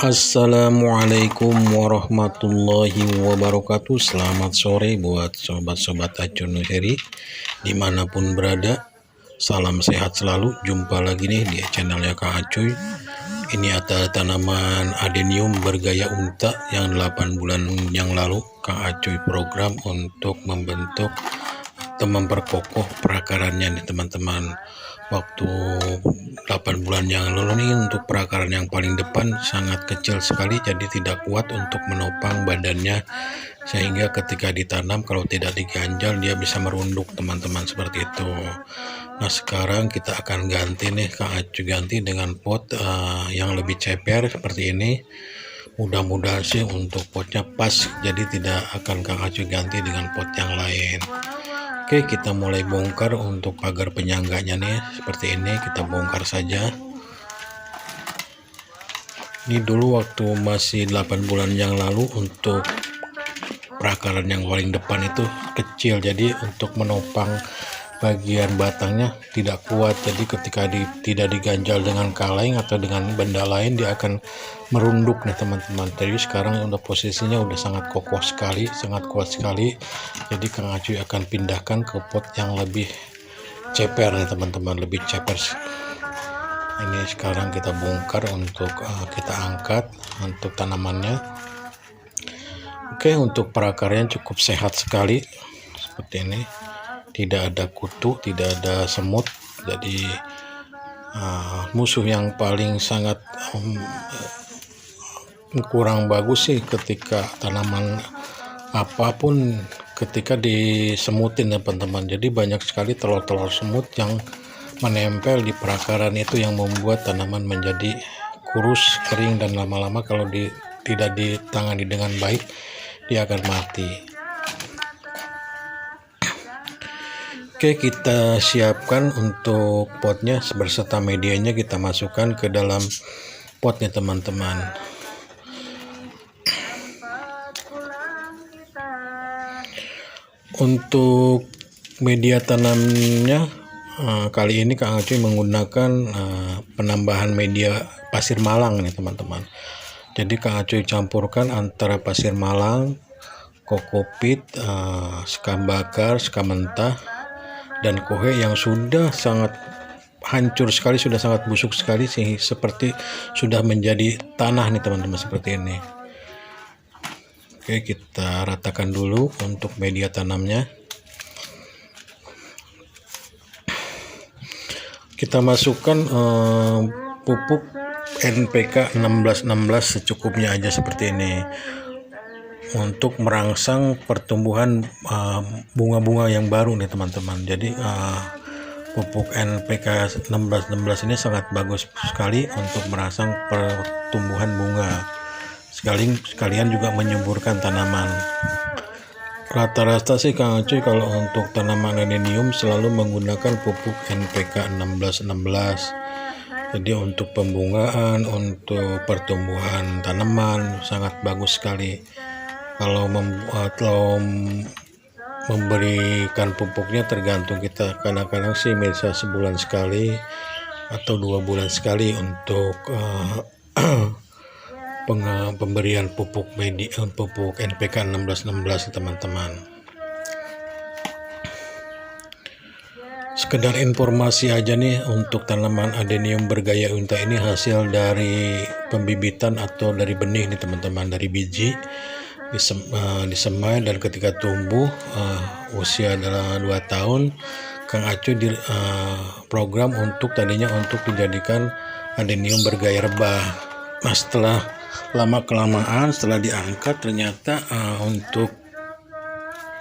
Assalamualaikum warahmatullahi wabarakatuh. Selamat sore buat sobat-sobat Acun Nuseri dimanapun berada. Salam sehat selalu. Jumpa lagi nih di channelnya Kang Acuy. Ini adalah tanaman adenium bergaya unta yang 8 bulan yang lalu Kang Acuy program untuk membentuk atau memperkokoh perakarannya nih teman-teman. Waktu 8 bulan yang lalu nih untuk perakaran yang paling depan sangat kecil sekali, jadi tidak kuat untuk menopang badannya, sehingga ketika ditanam kalau tidak diganjal dia bisa merunduk teman-teman, seperti itu. Nah sekarang kita akan ganti nih, Kang Acuy ganti dengan pot yang lebih ceper seperti ini. Mudah-mudahan sih untuk potnya pas, jadi tidak akan Kang Acuy ganti dengan pot yang lain. Oke, kita mulai bongkar untuk pagar penyangganya nih, seperti ini kita bongkar saja. Ini dulu waktu masih 8 bulan yang lalu untuk perakaran yang paling depan itu kecil, jadi untuk menopang bagian batangnya tidak kuat, jadi ketika tidak diganjal dengan kaleng atau dengan benda lain dia akan merunduk nih teman-teman. Jadi sekarang udah posisinya udah sangat kokoh sekali, sangat kuat sekali, jadi Kang Acuy akan pindahkan ke pot yang lebih ceper nih teman-teman, lebih ceper. Ini sekarang kita bongkar untuk kita angkat untuk tanamannya. Oke, untuk perakarnya cukup sehat sekali seperti ini, tidak ada kutu, tidak ada semut. Jadi musuh yang paling sangat kurang bagus sih ketika tanaman apapun ketika disemutin ya teman-teman. Jadi banyak sekali telur-telur semut yang menempel di perakaran itu yang membuat tanaman menjadi kurus, kering, dan lama-lama kalau tidak ditangani dengan baik dia akan mati. Oke, kita siapkan untuk potnya berserta medianya, kita masukkan ke dalam potnya teman-teman. Untuk media tanamnya kali ini Kang Acuy menggunakan penambahan media pasir malang nih teman-teman. Jadi Kang Acuy campurkan antara pasir malang, kokopit, sekam bakar, sekam mentah, dan kohe yang sudah sangat hancur sekali, sudah sangat busuk sekali, seperti sudah menjadi tanah nih teman-teman, seperti ini. Oke, kita ratakan dulu untuk media tanamnya. Kita masukkan pupuk NPK 1616 secukupnya aja seperti ini untuk merangsang pertumbuhan bunga-bunga yang baru nih teman-teman. Jadi pupuk NPK 1616 ini sangat bagus sekali untuk merangsang pertumbuhan bunga, sekalian juga menyuburkan tanaman. Rata-rata sih Kang Acuy kalau untuk tanaman adenium selalu menggunakan pupuk NPK 1616. Jadi untuk pembungaan, untuk pertumbuhan tanaman sangat bagus sekali. Kalau memberikan pupuknya tergantung kita, kadang-kadang sih bisa sebulan sekali atau 2 bulan sekali untuk pemberian pupuk NPK 1616 teman-teman. Sekedar informasi aja nih, untuk tanaman adenium bergaya unta ini hasil dari pembibitan atau dari benih nih teman-teman, dari biji disemai, dan ketika tumbuh usia adalah 2 tahun Kang Acuy program untuk tadinya untuk dijadikan adenium bergaya rebah. Nah setelah lama-kelamaan setelah diangkat ternyata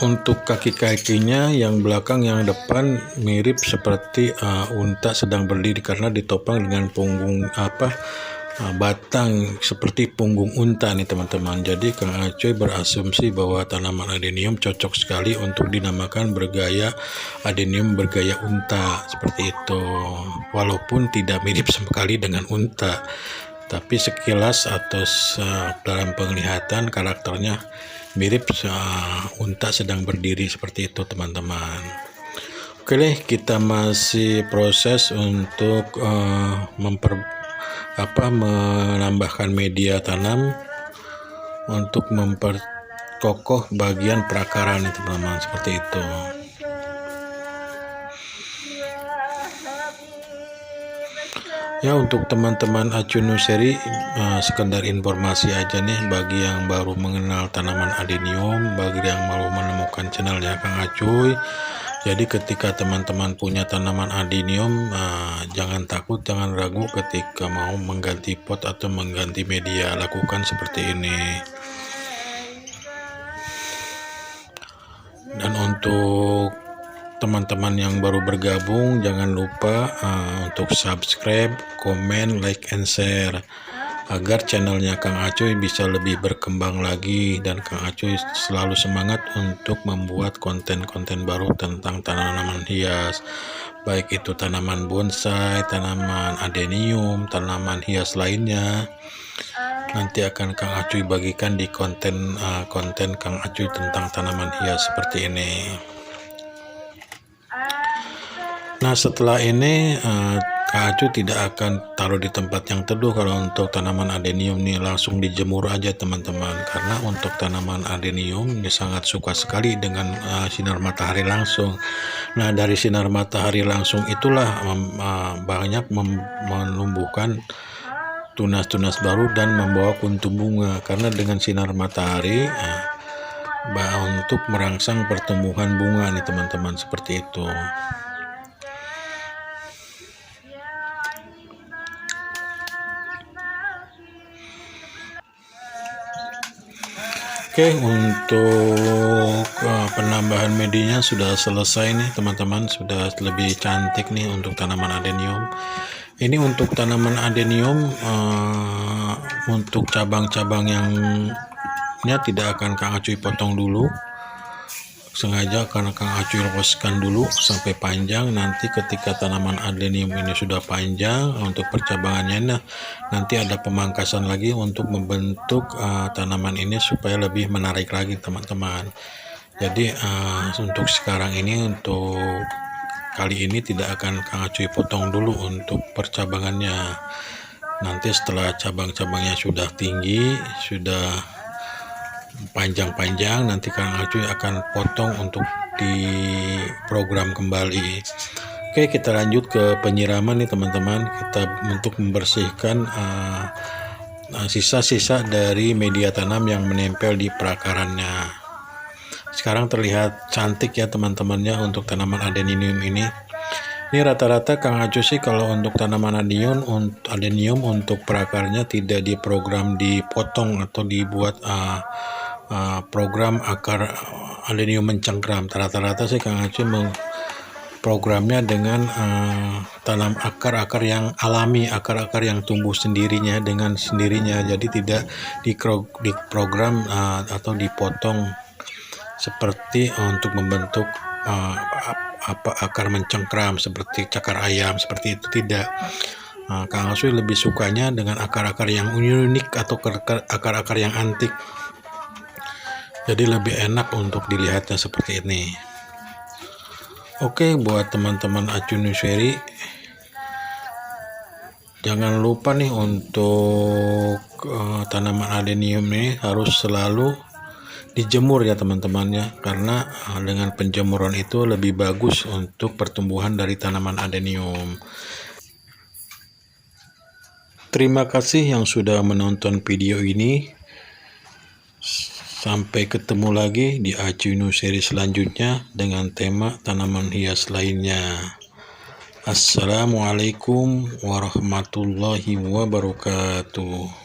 untuk kaki-kakinya yang belakang yang depan mirip seperti unta sedang berdiri karena ditopang dengan punggung batang seperti punggung unta nih teman-teman. Jadi Kang Acuy berasumsi bahwa tanaman adenium cocok sekali untuk dinamakan adenium bergaya unta seperti itu, walaupun tidak mirip sekali dengan unta, tapi sekilas atau dalam penglihatan karakternya mirip unta sedang berdiri seperti itu teman-teman. Oke deh, kita masih proses untuk menambahkan media tanam untuk memperkokoh bagian perakaran, teman-teman, seperti itu. Ya, untuk teman-teman Acuy Nursery, sekedar informasi aja nih bagi yang baru mengenal tanaman adenium, bagi yang baru menemukan channelnya Kang Acuy. Jadi ketika teman-teman punya tanaman adenium, jangan takut, jangan ragu ketika mau mengganti pot atau mengganti media, lakukan seperti ini. Dan untuk teman-teman yang baru bergabung, jangan lupa untuk subscribe, komen, like, and share agar channelnya Kang Acuy bisa lebih berkembang lagi, dan Kang Acuy selalu semangat untuk membuat konten-konten baru tentang tanaman hias, baik itu tanaman bonsai, tanaman adenium, tanaman hias lainnya. Nanti akan Kang Acuy bagikan di konten Kang Acuy tentang tanaman hias seperti ini. Nah, setelah ini Kang Acuy tidak akan taruh di tempat yang teduh. Kalau untuk tanaman adenium nih langsung dijemur aja, teman-teman, karena untuk tanaman adenium ini sangat suka sekali dengan sinar matahari langsung. Nah, dari sinar matahari langsung itulah banyak menumbuhkan tunas-tunas baru dan membawa kuntum bunga, karena dengan sinar matahari untuk merangsang pertumbuhan bunga nih, teman-teman, seperti itu. Oke, untuk penambahan medianya sudah selesai nih, teman-teman, sudah lebih cantik nih untuk tanaman adenium. Ini untuk tanaman adenium, untuk cabang-cabang yang tidak akan Kang Acuy potong dulu, sengaja karena Kang Acuy lepaskan dulu sampai panjang. Nanti ketika tanaman adenium ini sudah panjang untuk percabangannya, nanti ada pemangkasan lagi untuk membentuk tanaman ini supaya lebih menarik lagi, teman-teman. Jadi untuk sekarang ini, untuk kali ini tidak akan Kang Acuy potong dulu untuk percabangannya. Nanti setelah cabang-cabangnya sudah tinggi, sudah panjang-panjang, nanti Kang Acuy akan potong untuk di program kembali. Oke, kita lanjut ke penyiraman nih, teman-teman. Kita untuk membersihkan sisa-sisa dari media tanam yang menempel di perakarannya. Sekarang terlihat cantik ya, teman-temannya, untuk tanaman adenium ini. Ini rata-rata Kang Acuy sih kalau untuk tanaman adenium untuk perakarnya tidak diprogram dipotong atau dibuat program akar adenium mencengkram. Rata-rata sih Kang Acuy programnya dengan tanam akar-akar yang alami, akar-akar yang tumbuh sendirinya dengan sendirinya. Jadi tidak diprogram atau dipotong seperti untuk membentuk akar mencengkram seperti cakar ayam, seperti itu tidak. Kang Acuy lebih sukanya dengan akar-akar yang unik atau akar-akar yang antik. Jadi lebih enak untuk dilihatnya seperti ini. Oke, buat teman-teman Acuy Nursery, jangan lupa nih untuk tanaman adenium ini harus selalu dijemur ya, teman-temannya, karena dengan penjemuran itu lebih bagus untuk pertumbuhan dari tanaman adenium. Terima kasih yang sudah menonton video ini. Sampai ketemu lagi di Acuy Nursery selanjutnya dengan tema tanaman hias lainnya. Assalamualaikum warahmatullahi wabarakatuh.